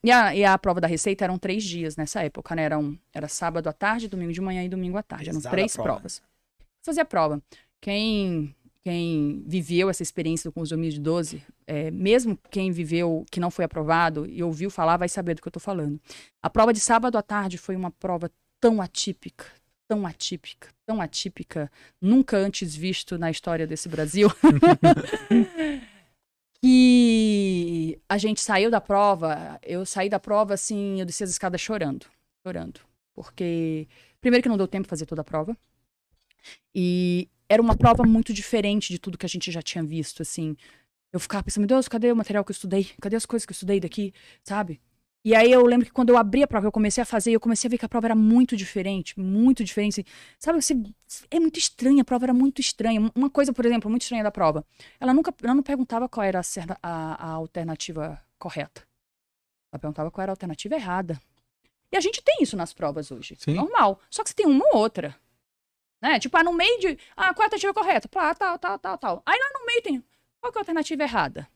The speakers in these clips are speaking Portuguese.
E a prova da Receita eram 3 dias nessa época, né? Era sábado à tarde, domingo de manhã e domingo à tarde. Eram 3 provas. Fazia a prova. Quem viveu essa experiência com os 2012, mesmo quem viveu, que não foi aprovado e ouviu falar, vai saber do que eu tô falando. A prova de sábado à tarde foi uma prova tão atípica, tão atípica, tão atípica, nunca antes visto na história desse Brasil, que a gente saiu da prova, eu saí da prova assim, eu desci as escadas chorando, porque primeiro que não deu tempo de fazer toda a prova, e era uma prova muito diferente de tudo que a gente já tinha visto, assim. Eu ficava pensando, meu Deus, cadê o material que eu estudei? Cadê as coisas que eu estudei daqui, sabe? E aí eu lembro que quando eu abri a prova, eu comecei a fazer, eu comecei a ver que a prova era muito diferente, assim. Sabe, é muito estranha, a prova era muito estranha. Uma coisa, por exemplo, muito estranha da prova, ela não perguntava qual era a alternativa correta. Ela perguntava qual era a alternativa errada. E a gente tem isso nas provas hoje, Sim. Normal. Só que você tem uma ou outra. Né? Tipo, no meio de... qual é a alternativa correta? Tal. Aí lá no meio tem... Qual que é a alternativa errada?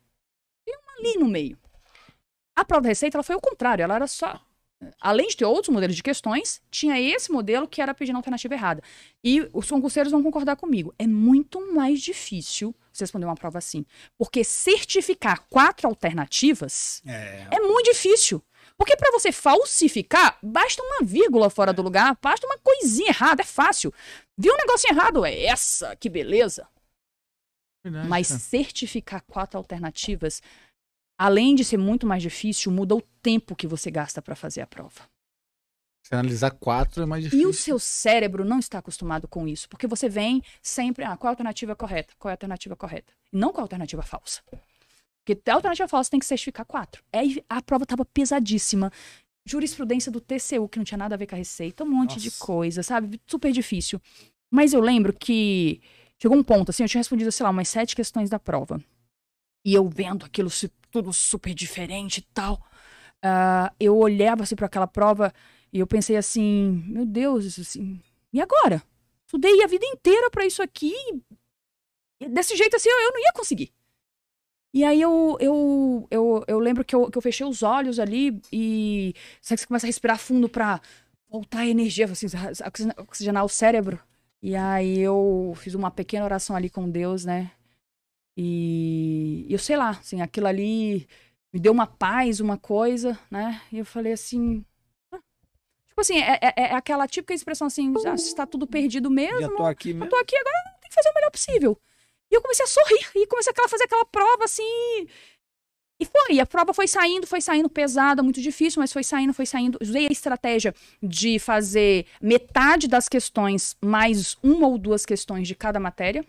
Tem uma ali no meio. A prova da Receita, ela foi o contrário. Ela era só... Além de ter outros modelos de questões, tinha esse modelo que era pedindo a alternativa errada. E os concurseiros vão concordar comigo. É muito mais difícil você responder uma prova assim. Porque certificar 4 alternativas é muito difícil. Porque para você falsificar, basta uma vírgula fora do lugar, basta uma coisinha errada, é fácil. Viu um negocinho errado? Que beleza. Verdade, Mas certificar 4 alternativas, além de ser muito mais difícil, muda o tempo que você gasta para fazer a prova. Se analisar 4 é mais difícil. E o seu cérebro não está acostumado com isso, porque você vem sempre, qual é a alternativa correta? Qual é a alternativa correta? E não qual é a alternativa falsa. Porque a alternativa falsa tem que certificar 4. A prova estava pesadíssima. Jurisprudência do TCU, que não tinha nada a ver com a Receita, um monte de coisa, sabe? Super difícil. Mas eu lembro que chegou um ponto, assim, eu tinha respondido, sei lá, umas 7 questões da prova. E eu vendo aquilo tudo super diferente e tal. Eu olhava, assim, para aquela prova e eu pensei assim, meu Deus, assim, e agora? Estudei a vida inteira para isso aqui. E desse jeito, assim, eu não ia conseguir. E aí eu lembro que eu fechei os olhos ali e sabe, você começa a respirar fundo pra voltar a energia, assim, oxigenar o cérebro. E aí eu fiz uma pequena oração ali com Deus, né? E eu sei lá, assim, aquilo ali me deu uma paz, uma coisa, né? E eu falei assim... Tipo assim, é aquela típica expressão assim, já está tudo perdido mesmo. Já tô aqui mesmo. Eu tô aqui, agora tem que fazer o melhor possível. E eu comecei a sorrir, e comecei a fazer aquela prova, assim... E a prova foi saindo pesada, muito difícil, mas foi saindo. Usei a estratégia de fazer metade das questões mais 1 ou 2 questões de cada matéria.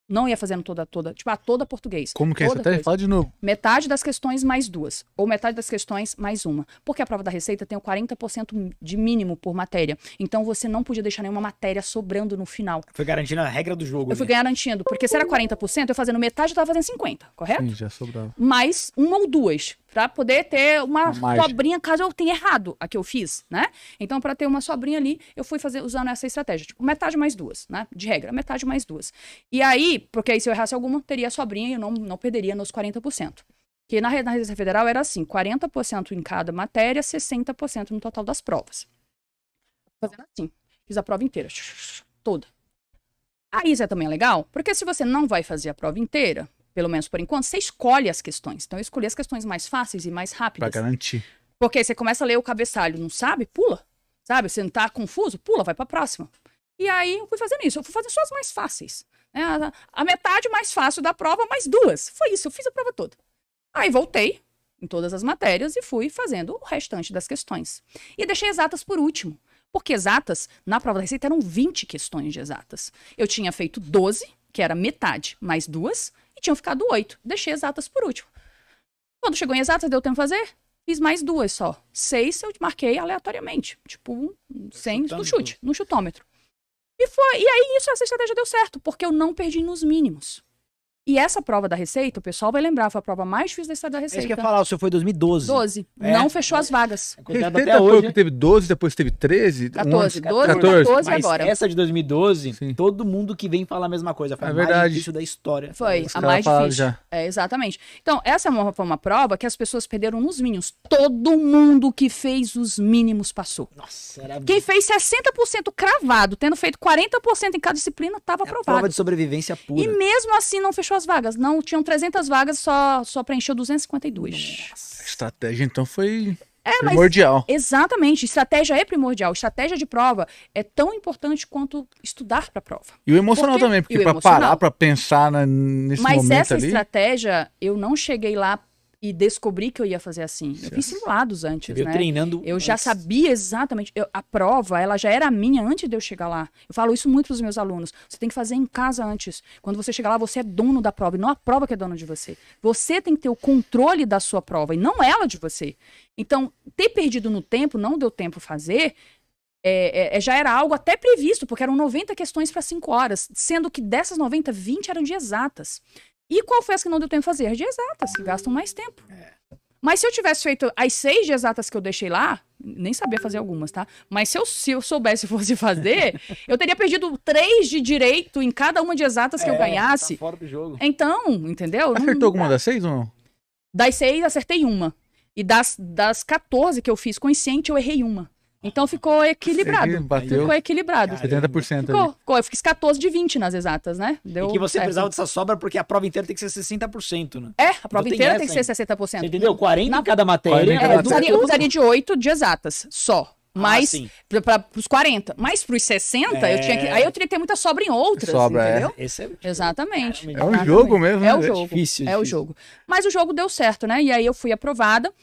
Não ia fazendo toda, tipo, toda português. Como que é? Você até fala de novo. Metade das questões mais 2. Ou metade das questões mais 1. Porque a prova da Receita tem o 40% de mínimo por matéria. Então você não podia deixar nenhuma matéria sobrando no final. Foi garantindo a regra do jogo. Eu fui garantindo. Porque se era 40%, eu fazendo metade, eu tava fazendo 50%, correto? Sim, já sobrava. Mais 1 ou 2. Pra poder ter uma sobrinha, caso eu tenha errado a que eu fiz, né? Então, pra ter uma sobrinha ali, eu fui usando essa estratégia. Tipo, metade mais 2, né? De regra, metade mais 2. E aí, porque aí se eu errasse alguma, teria a sobrinha e eu não perderia nos 40%. Porque na Receita Federal era assim, 40% em cada matéria, 60% no total das provas. Fazendo assim. Fiz a prova inteira. Toda. Aí isso também é legal, porque se você não vai fazer a prova inteira, pelo menos por enquanto, você escolhe as questões. Então eu escolhi as questões mais fáceis e mais rápidas. Pra garantir. Porque você começa a ler o cabeçalho, não sabe? Pula. Sabe? Você não tá confuso? Pula, vai pra próxima. E aí eu fui fazendo isso. Eu fui fazendo só as mais fáceis. A metade mais fácil da prova, mais 2. Foi isso, eu fiz a prova toda. Aí voltei em todas as matérias e fui fazendo o restante das questões. E deixei exatas por último. Porque exatas, na prova da Receita, eram 20 questões de exatas. Eu tinha feito 12, que era metade, mais 2, e tinham ficado 8. Deixei exatas por último. Quando chegou em exatas, deu tempo de fazer? Fiz mais 2 só. 6 eu marquei aleatoriamente. Tipo, 100 no chute, no chutômetro. E aí essa estratégia deu certo, porque eu não perdi nos mínimos. E essa prova da Receita, o pessoal vai lembrar, foi a prova mais difícil da história da Receita. Isso que eu ia falar, o seu foi 2012. 12. Não fechou as vagas. Contado Receita até foi hoje. que teve 12, depois teve 13. 14. 12, 14. 14 Mas agora. essa de 2012, Sim. todo mundo que vem fala a mesma coisa. Foi É a mais verdade. difícil da história. Foi Os a caras mais falaram difícil. já. Exatamente. Então, essa foi uma prova que as pessoas perderam nos mínimos. Todo mundo que fez os mínimos passou. Nossa, era Quem fez 60% cravado, tendo feito 40% em cada disciplina, estava a prova aprovado. de sobrevivência pura. E mesmo assim não fechou as vagas. Não tinham 300 vagas, só preencheu 252. A estratégia, então, foi Mas primordial. exatamente, estratégia é primordial. Estratégia de prova é tão importante quanto estudar para a prova. E o emocional Porque- também, e porque o pra emocional. parar, pra pensar nesse Mas momento essa ali... estratégia, eu não cheguei lá e descobri que eu ia fazer assim. Eu fiz simulados antes, Veio né? treinando. Eu já antes. sabia exatamente. A prova, ela já era minha antes de eu chegar lá. Eu falo isso muito pros meus alunos. Você tem que fazer em casa antes. Quando você chegar lá, você é dono da prova. E não a prova que é dona de você. Você tem que ter o controle da sua prova e não ela de você. Então, ter perdido no tempo, não deu tempo fazer, já era algo até previsto, porque eram 90 questões para 5 horas. Sendo que dessas 90, 20 eram de exatas. E qual foi as que não deu tempo de fazer? As de exatas, que gastam mais tempo. Mas se eu tivesse feito as 6 de exatas que eu deixei lá, nem sabia fazer algumas, tá? Mas se eu soubesse e fosse fazer, eu teria perdido 3 de direito em cada uma de exatas que eu ganhasse. Tá fora do jogo. Então, entendeu? Não- Acertou alguma das 6 ou não? Das 6, acertei uma. E das 14 que eu fiz consciente, eu errei uma. Então ficou equilibrado. Bateu Ficou equilibrado. 70% ali. Ficou. Eu fiz 14 de 20 nas exatas, né? Deu E que você certo. precisava dessa sobra porque a prova inteira tem que ser 60%, né? A prova Não tem inteira tem essa, que ser 60%. Você entendeu? 40 Na- em cada 40 matéria. em cada Eu matéria. precisaria de 8 de exatas, só. Mas, sim. pros 40. Mas pros 60, eu tinha que. Aí eu teria que ter muita sobra em outras, Sobra, entendeu? Esse é... Exatamente. É É um Exatamente. jogo mesmo, É né? o jogo. difícil, É o difícil. jogo. Mas o jogo deu certo, né? E aí eu fui aprovada.